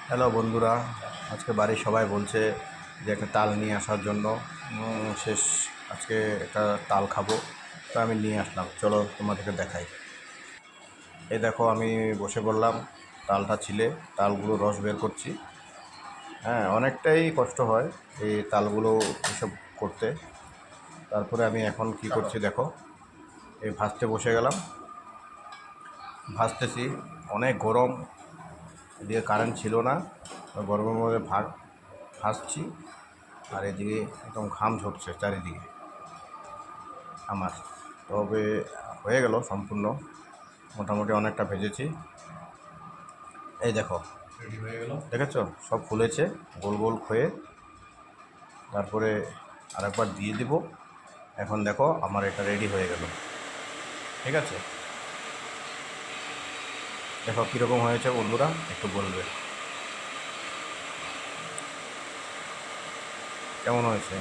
Hello বন্ধুরা, আজকে বাড়ির সবাই বলছে যে একটা তাল নিয়ে আসার জন্য। শেষ আজকে একটা তাল খাবো, তো আমি নিয়ে আসলাম। চলো তোমাদেরকে দেখাই। এই দেখো, আমি বসে পড়লাম তালটা ছিলে, তালগুলো রস বের করছি। হ্যাঁ, অনেকটাই কষ্ট হয় এই তালগুলো এসব করতে। তারপরে আমি এখন কি করছি দেখো, এই ভাজতে বসে গেলাম। ভাজতেছি, অনেক গরম, এদিকে কারেন্ট ছিল না, তো গরমের মধ্যে ভাজছি। আর এদিকে একদম ঘাম ঝরছে চারিদিকে আমার। তবে হয়ে গেল সম্পূর্ণ, মোটামুটি অনেকটা ভেজেছি। এই দেখো, রেডি হয়ে গেল, দেখেছো? সব ফুলেছে গোল গোল হয়ে। তারপরে আরেকবার দিয়ে দিব। এখন দেখো আমার এটা রেডি হয়ে গেল। ঠিক আছে, দেখো কীরকম হয়েছে বন্ধুরা, একটু বলবে কেমন হয়েছে।